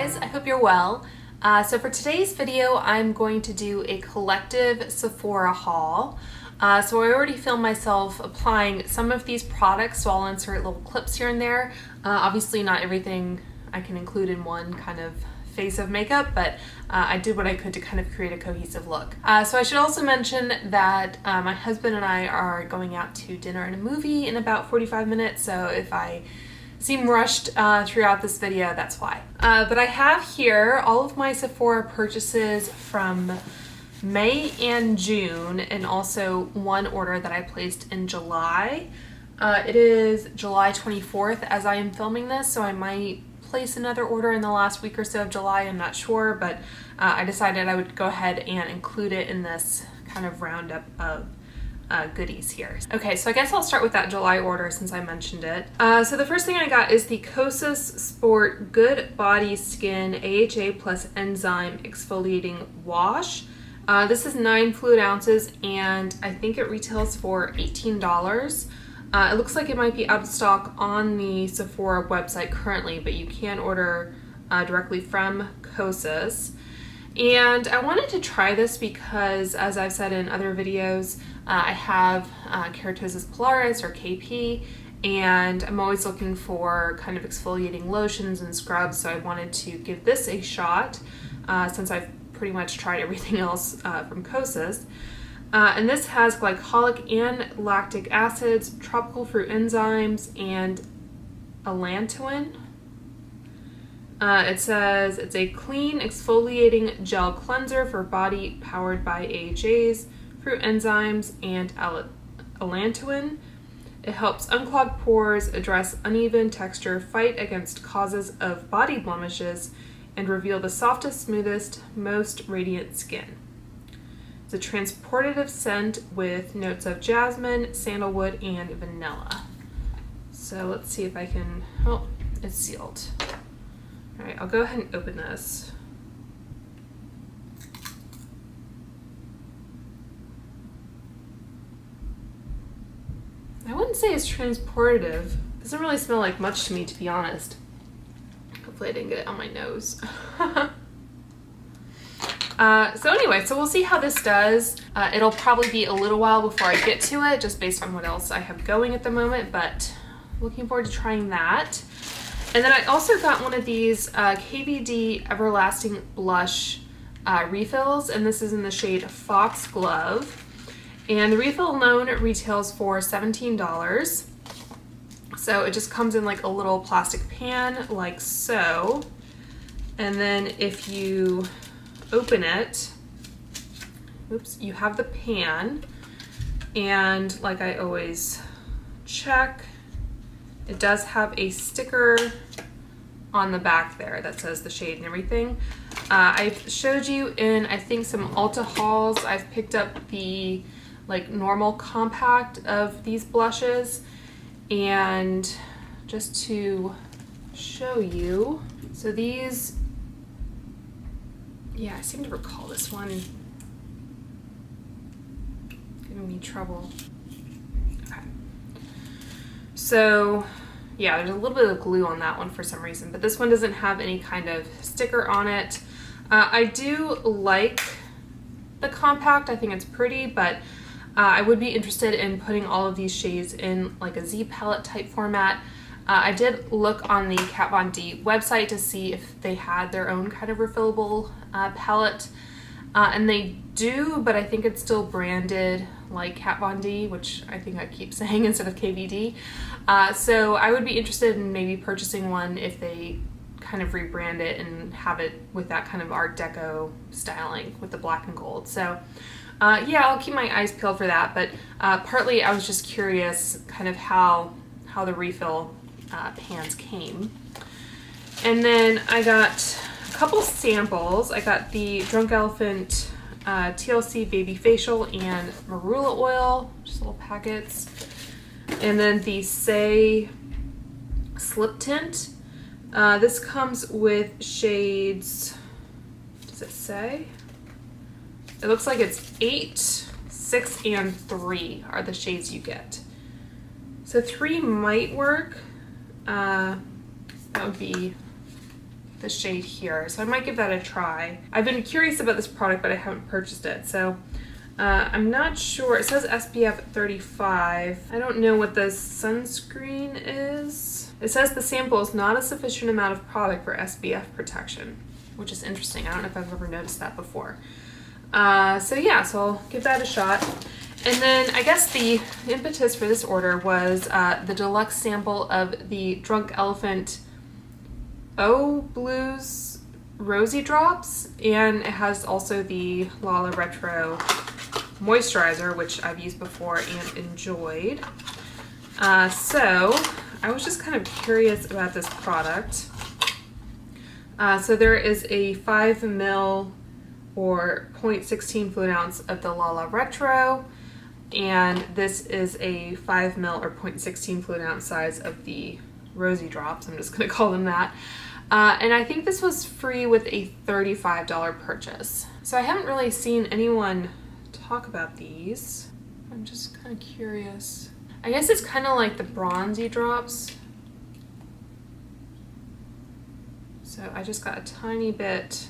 guys, I hope you're well. So for today's video, I'm going to do a collective Sephora haul. So I already filmed myself applying some of these products, so I'll insert little clips here and there. Obviously not everything I can include in one kind of face of makeup, but I did what I could to kind of create a cohesive look. So I should also mention that my husband and I are going out to dinner and a movie in about 45 minutes, so if I seem rushed throughout this video, that's why. But I have here all of my Sephora purchases from May and June, and also one order that I placed in July. It is July 24th as I am filming this, so I might place another order in the last week or so of July, I'm not sure, but I decided I would go ahead and include it in this kind of roundup of goodies here. Okay, so I guess I'll start with that July order since I mentioned it. So the first thing I got is the Cosus Sport Good Body Skin AHA plus Enzyme Exfoliating Wash. This is 9 fluid ounces and I think it retails for $18. It looks like it might be out of stock on the Sephora website currently, but you can order directly from Cosus. And I wanted to try this because, as I've said in other videos, I have keratosis pilaris or KP, and I'm always looking for kind of exfoliating lotions and scrubs, so I wanted to give this a shot since I've pretty much tried everything else from Cosus. And this has glycolic and lactic acids, tropical fruit enzymes, and allantoin. It says it's a clean exfoliating gel cleanser for body powered by AHAs, fruit enzymes, and allantoin. It helps unclog pores, address uneven texture, fight against causes of body blemishes, and reveal the softest, smoothest, most radiant skin. It's a transportative scent with notes of jasmine, sandalwood, and vanilla. So let's see if I can, oh, it's sealed. All right, I'll go ahead and open this. I wouldn't say it's transportative. It doesn't really smell like much to me, to be honest. Hopefully I didn't get it on my nose. So anyway, so we'll see how this does. It'll probably be a little while before I get to it, just based on what else I have going at the moment, but looking forward to trying that. And then I also got one of these KVD Everlasting Blush refills, and this is in the shade Foxglove. And the refill alone retails for $17. So it just comes in like a little plastic pan, like so. And then if you open it, oops, you have the pan, and like I always check, it does have a sticker on the back there that says the shade and everything. I've showed you in, I think, some Ulta hauls. I've picked up the like normal compact of these blushes, and just to show you, so these, yeah, I seem to recall this one giving me trouble. Okay. So yeah, there's a little bit of glue on that one for some reason, but this one doesn't have any kind of sticker on it. I do like the compact. I think it's pretty, but I would be interested in putting all of these shades in like a Z palette type format. I did look on the Kat Von D website to see if they had their own kind of refillable palette, and they do, but I think it's still branded like Kat Von D, which I think I keep saying instead of KVD. So I would be interested in maybe purchasing one if they kind of rebrand it and have it with that kind of Art Deco styling with the black and gold. So yeah, I'll keep my eyes peeled for that, but partly I was just curious kind of how the refill pans came. And then I got a couple samples. I got the Drunk Elephant TLC Baby Facial and Marula Oil, just little packets. And then the Say Slip Tint. This comes with shades, does it say? It looks like it's 8, 6, and 3 are the shades you get. So 3 might work. That would be the shade here, so I might give that a try. I've been curious about this product, but I haven't purchased it, so I'm not sure. It says SPF 35. I don't know what the sunscreen is. It says the sample is not a sufficient amount of product for SPF protection, which is interesting. I don't know if I've ever noticed that before. So yeah, so I'll give that a shot. And then I guess the impetus for this order was the deluxe sample of the Drunk Elephant Oh Blues Rosy Drops, and it has also the Lala Retro moisturizer, which I've used before and enjoyed. So I was just kind of curious about this product. So there is a 5 ml or 0.16 fluid ounce of the Lala Retro, and this is a 5 ml or 0.16 fluid ounce size of the Rosy Drops. I'm just going to call them that. And I think this was free with a $35 purchase. So I haven't really seen anyone talk about these. I'm just kind of curious. I guess it's kind of like the bronzy drops. So I just got a tiny bit.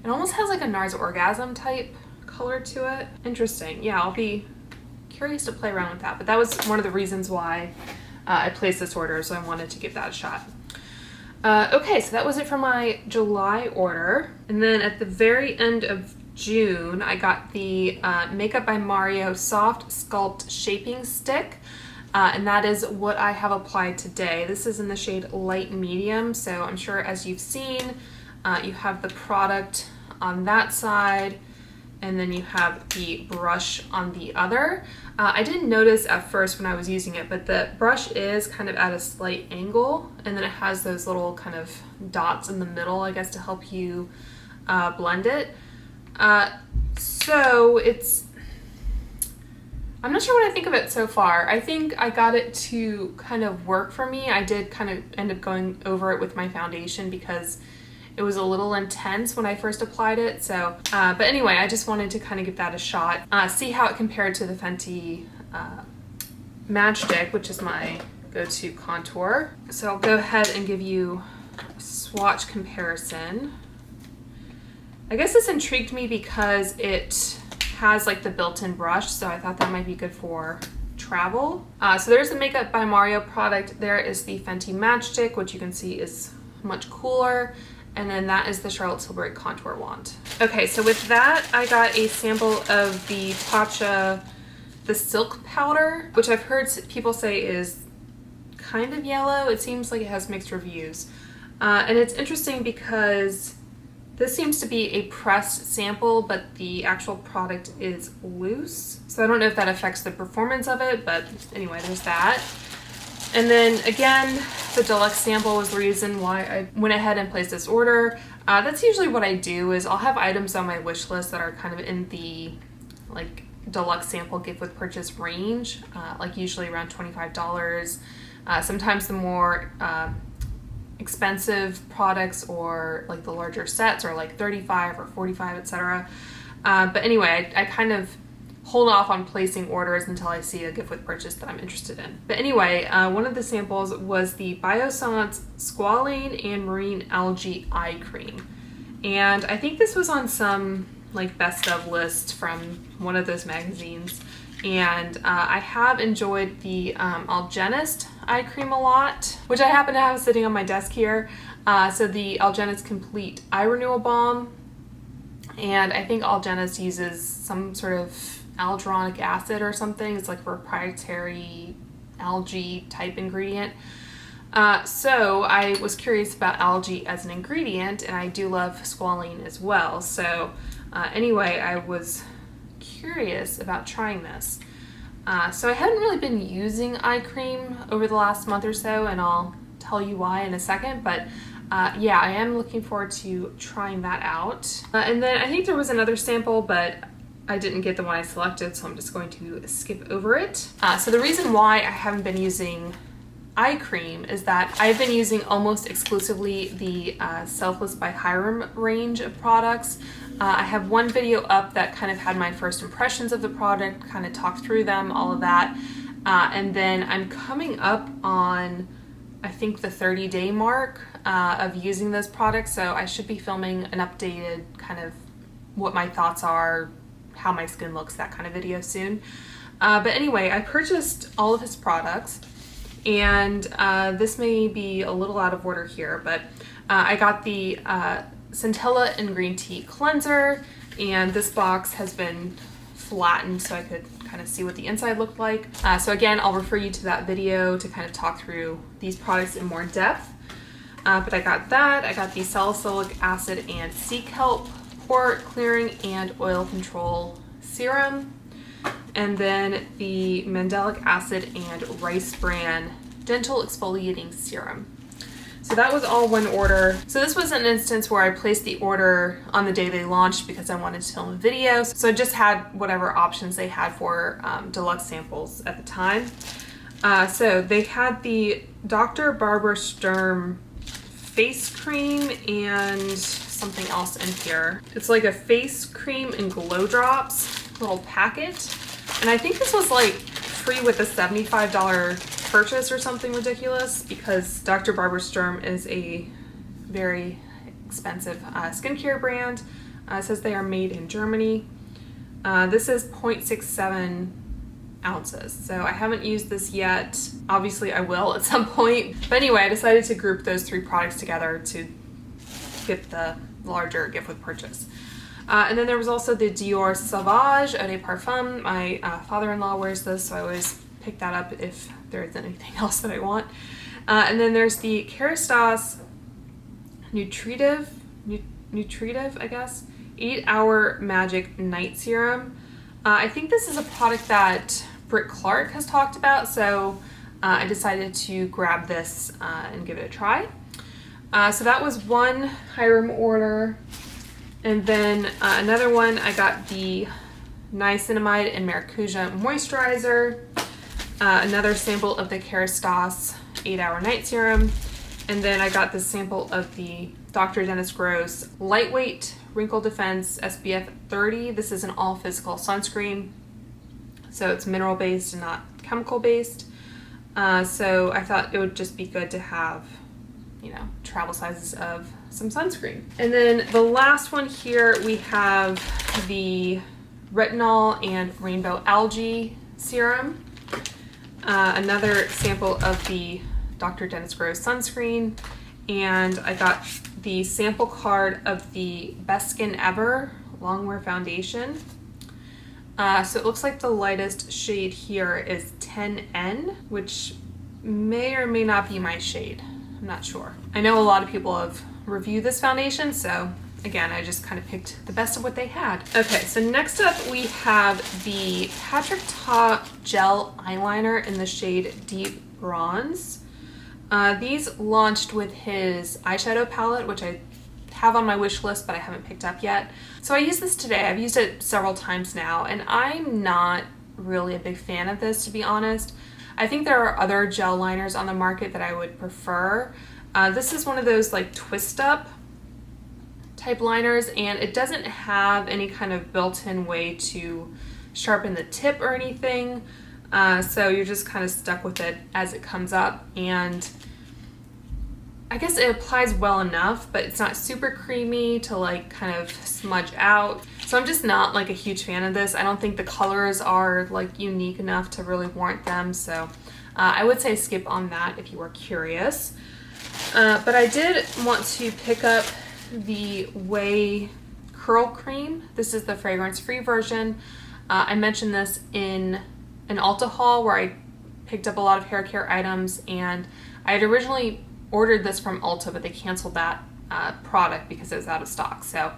It almost has like a NARS Orgasm type color to it. Interesting. Yeah, I'll be curious to play around with that. But that was one of the reasons why I placed this order, so I wanted to give that a shot. Okay, so that was it for my July order. And then at the very end of June, I got the Makeup by Mario Soft Sculpt Shaping Stick. And that is what I have applied today. This is in the shade Light Medium, so I'm sure as you've seen, you have the product on that side, and then you have the brush on the other. I didn't notice at first when I was using it, but the brush is kind of at a slight angle, and then it has those little kind of dots in the middle, I guess, to help you blend it. So I'm not sure what I think of it so far. I think I got it to kind of work for me. I did kind of end up going over it with my foundation because it was a little intense when I first applied it. So, but anyway, I just wanted to kind of give that a shot, see how it compared to the Fenty Matchstick, which is my go-to contour. So I'll go ahead and give you a swatch comparison. I guess this intrigued me because it has like the built-in brush, so I thought that might be good for travel. So there's the Makeup by Mario product. There is the Fenty Matchstick, which you can see is much cooler. And then that is the Charlotte Tilbury Contour Wand. Okay, so with that, I got a sample of the Tatcha, the Silk Powder, which I've heard people say is kind of yellow. It seems like it has mixed reviews. And it's interesting because this seems to be a pressed sample, but the actual product is loose. So I don't know if that affects the performance of it, but anyway, there's that. And then again, the deluxe sample was the reason why I went ahead and placed this order. That's usually what I do, is I'll have items on my wish list that are kind of in the like deluxe sample gift with purchase range, like usually around $25. Sometimes the more expensive products or like the larger sets are like $35 or $45, etc. But anyway, I kind of hold off on placing orders until I see a gift with purchase that I'm interested in. But anyway, one of the samples was the Bioscience Squalene and Marine Algae Eye Cream. And I think this was on some like best of list from one of those magazines. And I have enjoyed the Algenis eye cream a lot, which I happen to have sitting on my desk here. So the Algenis Complete Eye Renewal Balm. And I think Algenis uses some sort of alginic acid or something. It's like a proprietary algae type ingredient. So I was curious about algae as an ingredient, and I do love squalene as well. So anyway, I was curious about trying this. So I haven't really been using eye cream over the last month or so, and I'll tell you why in a second, but yeah, I am looking forward to trying that out. And then I think there was another sample, but I didn't get the one I selected, so I'm just going to skip over it. So the reason why I haven't been using eye cream is that I've been using almost exclusively the Selfless by Hyram range of products. I have one video up that kind of had my first impressions of the product, kind of talked through them, all of that. And then I'm coming up on I think the 30-day mark of using those products, so I should be filming an updated kind of what my thoughts are, how my skin looks, that kind of video soon. But anyway, I purchased all of his products, and this may be a little out of order here, but I got the Centella and Green Tea Cleanser, and this box has been flattened so I could kind of see what the inside looked like. So again, I'll refer you to that video to kind of talk through these products in more depth. But I got that. I got the Salicylic Acid and Sea Kelp Pore Clearing and Oil Control Serum. And then the Mandelic Acid and Rice Bran Dental Exfoliating Serum. So that was all one order. So this was an instance where I placed the order on the day they launched because I wanted to film a video. So I just had whatever options they had for deluxe samples at the time. So they had the Dr. Barbara Sturm face cream and something else in here. It's like a face cream and glow drops little packet. And I think this was like free with a $75 purchase or something ridiculous, because Dr. Barbara Sturm is a very expensive skincare brand. It says they are made in Germany. This is 0.67 ounces, so I haven't used this yet. Obviously I will at some point. But anyway, I decided to group those three products together to get the larger gift with purchase. And then there was also the Dior Sauvage Eau de Parfum. My father-in-law wears this, so I always pick that up if there's anything else that I want. And then there's the Kerastase Nutritive, I guess, 8-Hour Magic Night Serum. I think this is a product that Britt Clark has talked about, so I decided to grab this and give it a try. So that was one Hiram order. And then another one, I got the Niacinamide and Maracuja Moisturizer, another sample of the Kerastase 8-Hour Night Serum, and then I got this sample of the Dr. Dennis Gross Lightweight Wrinkle Defense SPF 30. This is an all physical sunscreen, so it's mineral based and not chemical based. So I thought it would just be good to have, you know, travel sizes of some sunscreen. And then the last one here, we have the Retinol and Rainbow Algae Serum, another sample of the Dr. Dennis Gross sunscreen, and I got the sample card of the Best Skin Ever Longwear Foundation. So it looks like the lightest shade here is 10N, which may or may not be my shade. I'm not sure. I know a lot of people have reviewed this foundation, so again, I just kind of picked the best of what they had. Okay, so next up we have the Patrick Ta Gel Eyeliner in the shade Deep Bronze. These launched with his eyeshadow palette, which I have on my wish list, but I haven't picked up yet. So I used this today. I've used it several times now, and I'm not really a big fan of this, to be honest. I think there are other gel liners on the market that I would prefer. This is one of those like twist up type liners, and it doesn't have any kind of built-in way to sharpen the tip or anything. So you're just kind of stuck with it as it comes up, and I guess it applies well enough, but it's not super creamy to like kind of smudge out. So I'm just not like a huge fan of this. I don't think the colors are like unique enough to really warrant them. So I would say skip on that if you were curious. But I did want to pick up the Whey Curl Cream. This is the fragrance-free version. I mentioned this in an Ulta haul where I picked up a lot of hair care items, and I had originally ordered this from Ulta, but they canceled that product because it was out of stock. So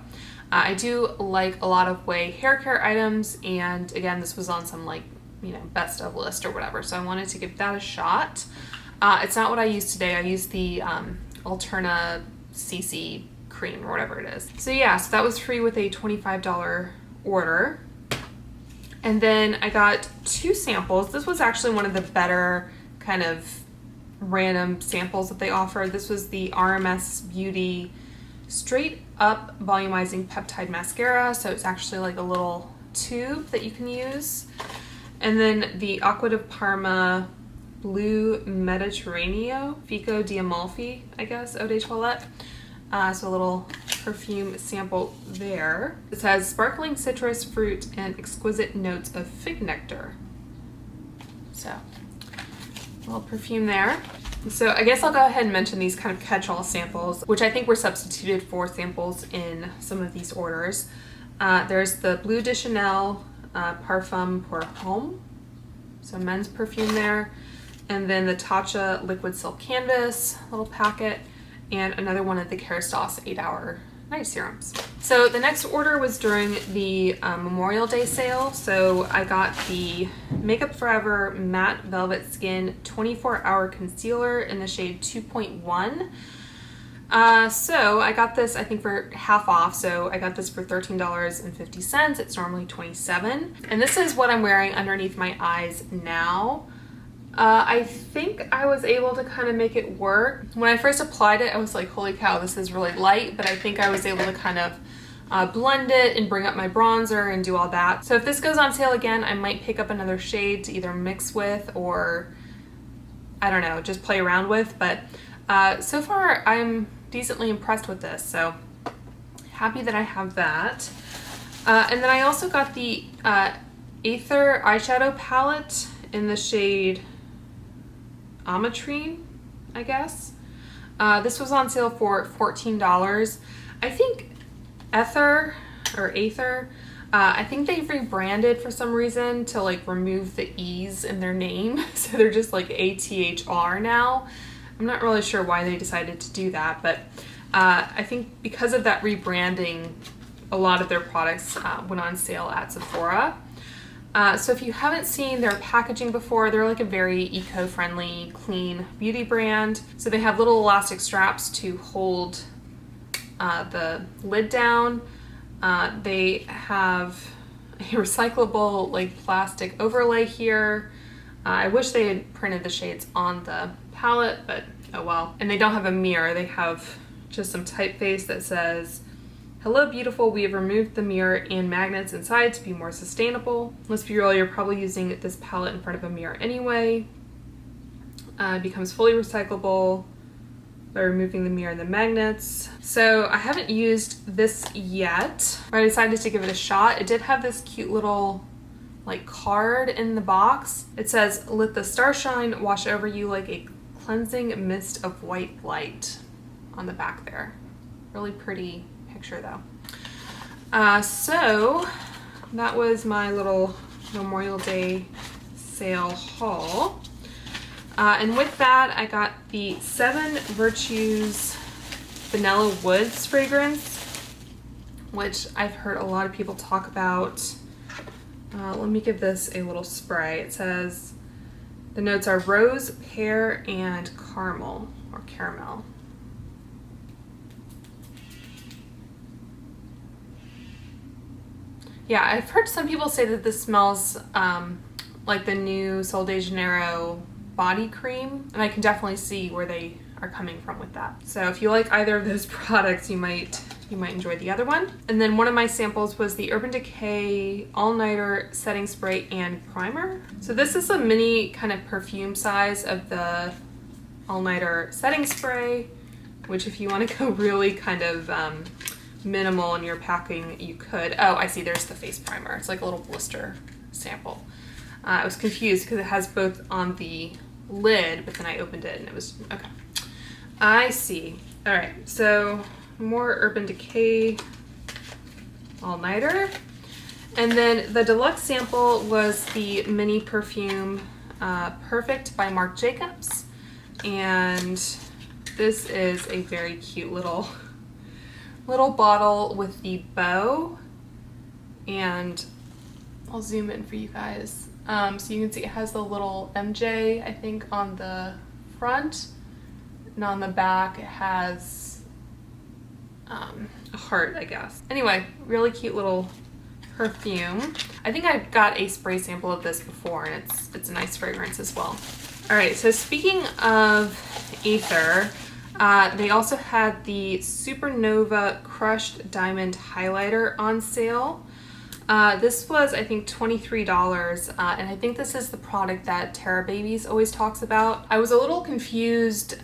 I do like a lot of Whey hair care items, and again, this was on some like, you know, best of list or whatever, so I wanted to give that a shot. It's not what I used today. I used the Alterna CC cream or whatever it is. So yeah, so that was free with a $25 order. And then I got two samples. This was actually one of the better kind of random samples that they offered. This was the Rms Beauty Straight Up Volumizing Peptide Mascara. So it's actually like a little tube that you can use. And then the Aqua de Parma Blue Mediterraneo Fico di Amalfi, I guess, Eau de Toilette. So a little perfume sample there. It says sparkling citrus fruit and exquisite notes of fig nectar. So a little perfume there. So I guess I'll go ahead and mention these kind of catch-all samples, which I think were substituted for samples in some of these orders. There's the Bleu de Chanel Parfum pour Homme, so men's perfume there. And then the Tatcha Liquid Silk Canvas little packet, and another one of the Kerastase 8-hour night serums. So the next order was during the Memorial Day sale. So I got the Makeup Forever Matte Velvet Skin 24-hour concealer in the shade 2.1. So I got this, I think, for half off. So I got this for $13.50. It's normally $27. And this is what I'm wearing underneath my eyes now. I think I was able to kind of make it work. When I first applied it, I was like, holy cow, this is really light, but I think I was able to kind of blend it and bring up my bronzer and do all that. So if this goes on sale again, I might pick up another shade to either mix with or, I don't know, just play around with. But so far, I'm decently impressed with this, so happy that I have that. And then I also got the Aether eyeshadow palette in the shade Ametrine, I guess. This was on sale for $14. I think Aether, I think they've rebranded for some reason to like remove the E's in their name. So they're just like ATHR now. I'm not really sure why they decided to do that, but I think because of that rebranding, a lot of their products went on sale at Sephora. So if you haven't seen their packaging before, they're like a very eco-friendly, clean beauty brand. So they have little elastic straps to hold the lid down. They have a recyclable like plastic overlay here. I wish they had printed the shades on the palette, but oh well. And they don't have a mirror. They have just some typeface that says, "Hello beautiful, we have removed the mirror and magnets inside to be more sustainable." Let's be real, you're probably using this palette in front of a mirror anyway. It becomes fully recyclable by removing the mirror and the magnets. So I haven't used this yet, but I decided to give it a shot. It did have this cute little like card in the box. It says, "Let the starshine wash over you like a cleansing mist of white light," on the back there. Really pretty picture though. So that was my little Memorial Day sale haul. And with that, I got the 7 Virtues Vanilla Woods fragrance, which I've heard a lot of people talk about. Let me give this a little spray. It says the notes are rose, pear, and caramel, or caramel. Yeah, I've heard some people say that this smells like the new Sol de Janeiro body cream, and I can definitely see where they are coming from with that. So if you like either of those products, you might enjoy the other one. And then one of my samples was the Urban Decay All-Nighter Setting Spray and Primer. So this is a mini kind of perfume size of the All-Nighter Setting Spray, which if you want to go really kind of minimal in your packing, you could. Oh, I see, there's the face primer. It's like a little blister sample. I was confused because it has both on the lid, but then I opened it and it was, okay. I see. All right, so more Urban Decay All-Nighter. And then the deluxe sample was the mini perfume Perfect by Marc Jacobs. And this is a very cute little bottle with the bow. And I'll zoom in for you guys. So you can see it has the little MJ, I think, on the front. And on the back, it has a heart, I guess. Anyway, really cute little perfume. I think I got a spray sample of this before, and it's a nice fragrance as well. All right, so speaking of Aether, they also had the Supernova Crushed Diamond Highlighter on sale. This was, I think, $23, and I think this is the product that Tara Babies always talks about. I was a little confused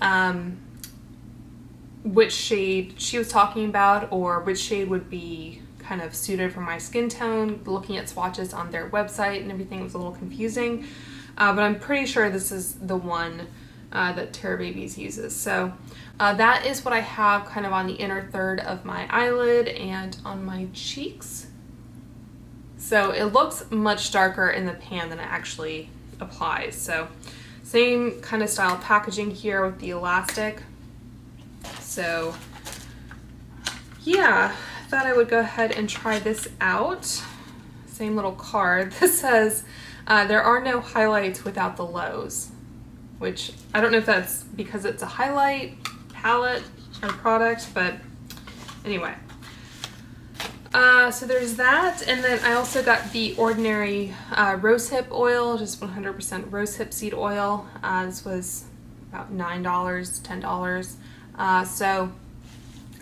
which shade she was talking about, or which shade would be kind of suited for my skin tone. Looking at swatches on their website and everything was a little confusing, but I'm pretty sure this is the one that Tara Babies uses. So that is what I have kind of on the inner third of my eyelid and on my cheeks. So it looks much darker in the pan than it actually applies. So same kind of style packaging here with the elastic. So yeah, I thought I would go ahead and try this out. Same little card. This says, there are no highlights without the lows, which I don't know if that's because it's a highlight palette or product, but anyway. So there's that, and then I also got the ordinary Rosehip oil, just 100% rosehip seed oil. This was about $9, $10. So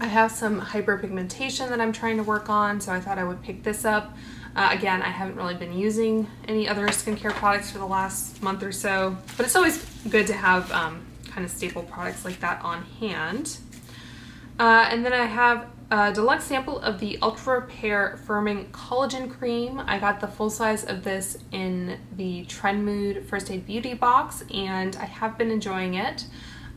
I have some hyperpigmentation that I'm trying to work on, so I thought I would pick this up. Again, I haven't really been using any other skincare products for the last month or so, but it's always good to have kind of staple products like that on hand. And then I have a deluxe sample of the Ultra Repair Firming Collagen Cream. I got the full size of this in the Trend Mood First Aid Beauty box, and I have been enjoying it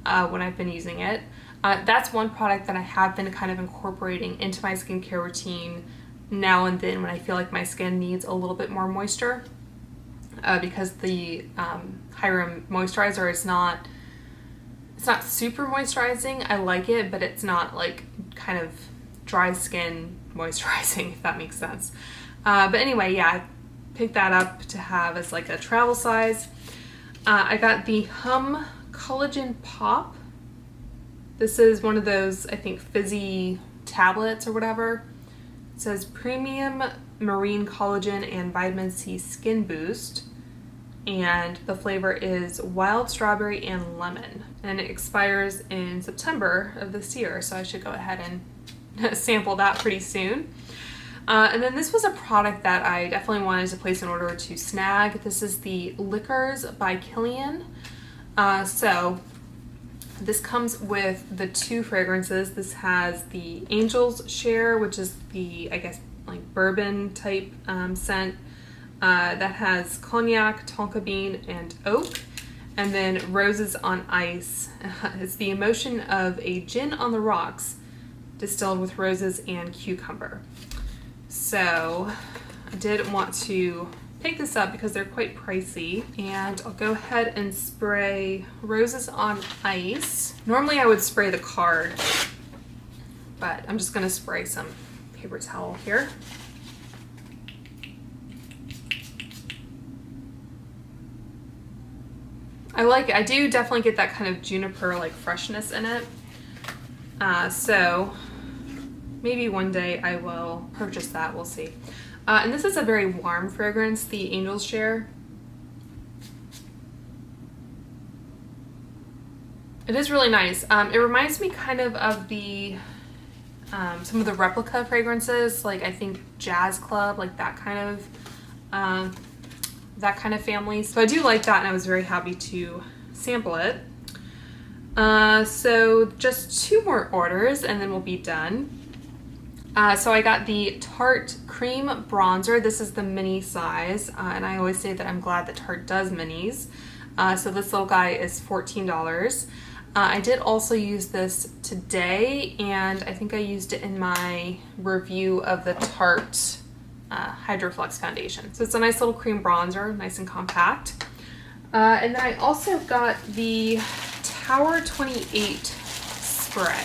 when I've been using it. That's one product that I have been kind of incorporating into my skincare routine now and then when I feel like my skin needs a little bit more moisture, because the Hyram moisturizer is not, it's not super moisturizing. I like it, but it's not like kind of dry skin moisturizing, if that makes sense. But anyway, yeah, I picked that up to have as like a travel size. I got the Hum Collagen Pop. This is one of those, I think, fizzy tablets or whatever. It says Premium Marine Collagen and Vitamin C Skin Boost. And the flavor is Wild Strawberry and Lemon. And it expires in September of this year, so I should go ahead and sample that pretty soon. And then this was a product that I definitely wanted to place an order to snag. This is the Liquors by Killian. So this comes with the two fragrances. This has the Angel's Share, which is the, I guess, like bourbon type scent. That has cognac, tonka bean, and oak. And then Roses on Ice. It's the emotion of a gin on the rocks distilled with roses and cucumber. So I did want to pick this up because they're quite pricey, and I'll go ahead and spray Roses on Ice. Normally I would spray the card, but I'm just gonna spray some paper towel here. I like it. I do definitely get that kind of juniper like freshness in it. So maybe one day I will purchase that, we'll see. And this is a very warm fragrance, the Angel's Share. It is really nice. It reminds me kind of the some of the replica fragrances, like I think Jazz Club, like that kind of family. So I do like that, and I was very happy to sample it. So just two more orders and then we'll be done. So I got the Tarte Cream Bronzer. This is the mini size, and I always say that I'm glad that Tarte does minis. So this little guy is $14. I did also use this today, and I think I used it in my review of the Tarte Hydroflex Foundation. So it's a nice little cream bronzer, nice and compact. And then I also got the Tower 28 spray.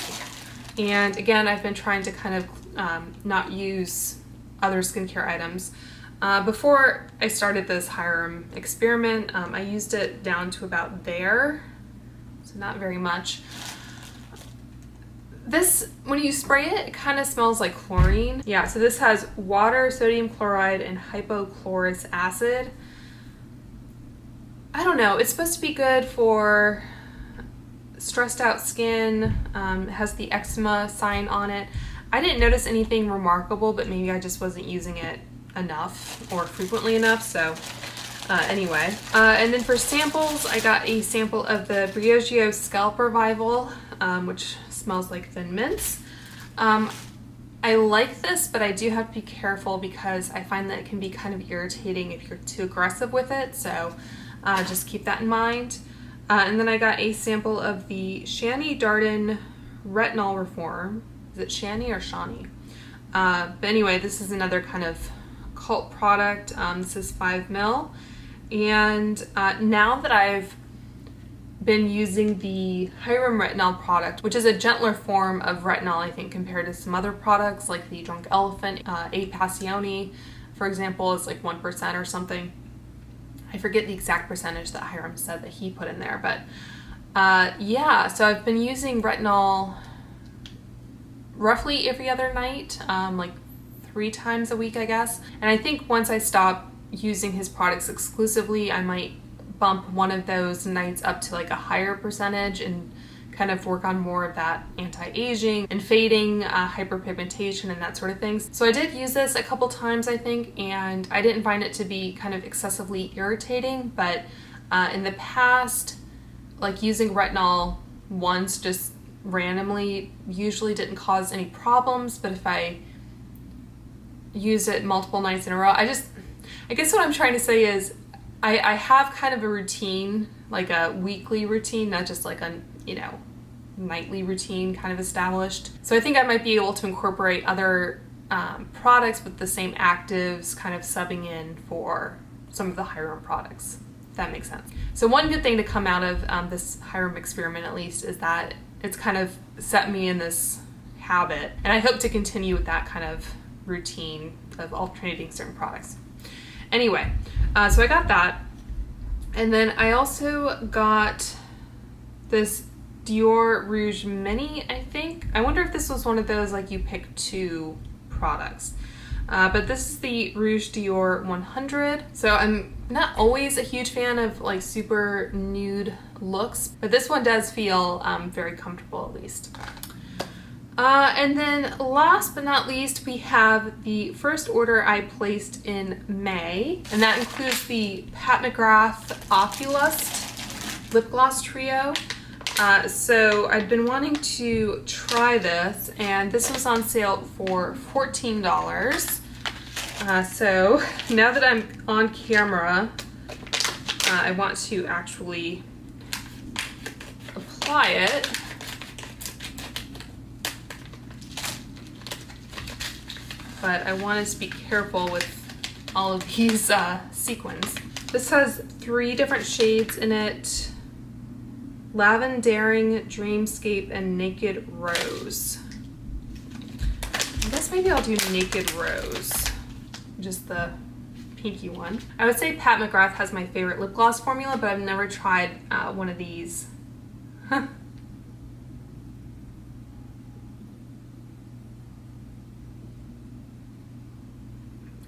And again, I've been trying to kind of not use other skincare items. Before I started this Hyram experiment, I used it down to about there, so not very much. This, when you spray it, it kind of smells like chlorine. Yeah, so this has water, sodium chloride, and hypochlorous acid. I don't know, it's supposed to be good for stressed out skin. It has the eczema sign on it. I didn't notice anything remarkable, but maybe I just wasn't using it enough or frequently enough, so anyway. And then for samples, I got a sample of the Briochio Scalp Revival, which smells like Thin Mints. I like this, but I do have to be careful because I find that it can be kind of irritating if you're too aggressive with it, so just keep that in mind. And then I got a sample of the Shanny Darden Retinol Reform. Is it Shanny or Shanny? But anyway, this is another kind of cult product. This is 5 ml. And now that I've been using the Serum Retinol product, which is a gentler form of retinol, I think, compared to some other products like the Drunk Elephant, A Passione, for example, is like 1% or something. I forget the exact percentage that Hiram said that he put in there, but yeah, so I've been using retinol roughly every other night, like 3 times a week, I guess. And I think once I stop using his products exclusively, I might bump one of those nights up to like a higher percentage and kind of work on more of that anti-aging and fading, hyperpigmentation and that sort of things. So I did use this a couple times, I think, and I didn't find it to be kind of excessively irritating, but in the past, like using retinol once just randomly usually didn't cause any problems, but if I use it multiple nights in a row, I guess what I'm trying to say is I have kind of a routine, like a weekly routine, not just like a, you know, nightly routine kind of established. So I think I might be able to incorporate other products with the same actives kind of subbing in for some of the Hiram products, if that makes sense. So one good thing to come out of this Hiram experiment, at least, is that it's kind of set me in this habit, and I hope to continue with that kind of routine of alternating certain products. Anyway, so I got that, and then I also got this Dior Rouge Mini, I think. I wonder if this was one of those like you pick 2 products. But this is the Rouge Dior 100. So I'm not always a huge fan of like super nude looks, but this one does feel very comfortable, at least. And then last but not least, we have the first order I placed in May, and that includes the Pat McGrath Oculust Lip Gloss Trio. So I'd been wanting to try this, and this was on sale for $14. So now that I'm on camera, I want to actually apply it. But I want to be careful with all of these sequins. This has 3 different shades in it: Lavendering, Dreamscape, and Naked Rose. I guess maybe I'll do Naked Rose, just the pinky one. I would say Pat McGrath has my favorite lip gloss formula, but I've never tried one of these.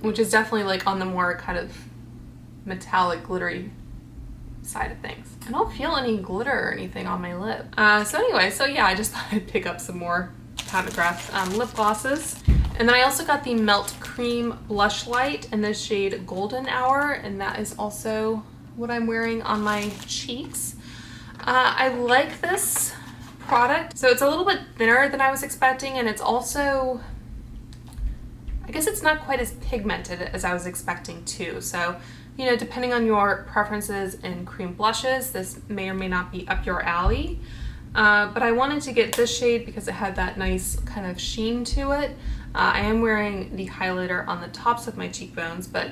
Which is definitely like on the more kind of metallic, glittery side of things. I don't feel any glitter or anything on my lip. So anyway, so yeah, I just thought I'd pick up some more Pat McGrath lip glosses. And then I also got the Melt Cream Blush Light in the shade Golden Hour, and that is also what I'm wearing on my cheeks. I like this product. So it's a little bit thinner than I was expecting, and it's also, I guess it's not quite as pigmented as I was expecting too. So, you know, depending on your preferences in cream blushes, this may or may not be up your alley. But I wanted to get this shade because it had that nice kind of sheen to it. I am wearing the highlighter on the tops of my cheekbones, but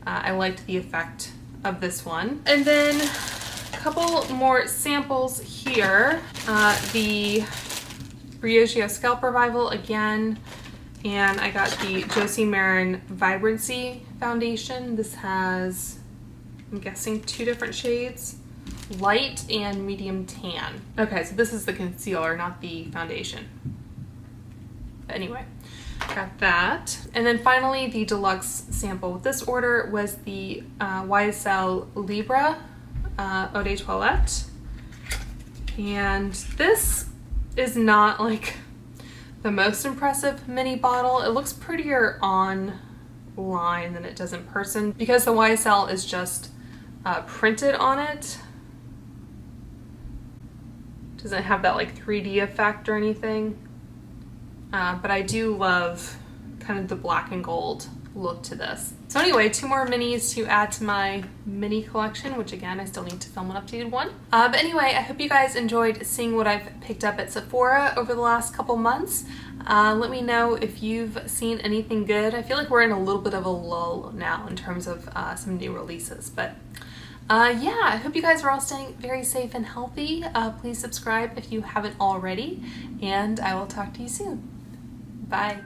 I liked the effect of this one. And then a couple more samples here. The Briochio Scalp Revival again. And I got the Josie Maran Vibrancy Foundation. This has, I'm guessing, 2 different shades, light and medium tan. Okay, so this is the concealer, not the foundation. But anyway, got that. And then finally, the deluxe sample with this order was the YSL Libre Eau de Toilette. And this is not like the most impressive mini bottle. It looks prettier on line than it does in person because the YSL is just printed on it. Doesn't have that like 3D effect or anything. But I do love kind of the black and gold look to this. So anyway, 2 more minis to add to my mini collection, which again, I still need to film an updated one. But anyway, I hope you guys enjoyed seeing what I've picked up at Sephora over the last couple months. Let me know if you've seen anything good. I feel like we're in a little bit of a lull now in terms of some new releases, but yeah, I hope you guys are all staying very safe and healthy. Please subscribe if you haven't already, and I will talk to you soon. Bye.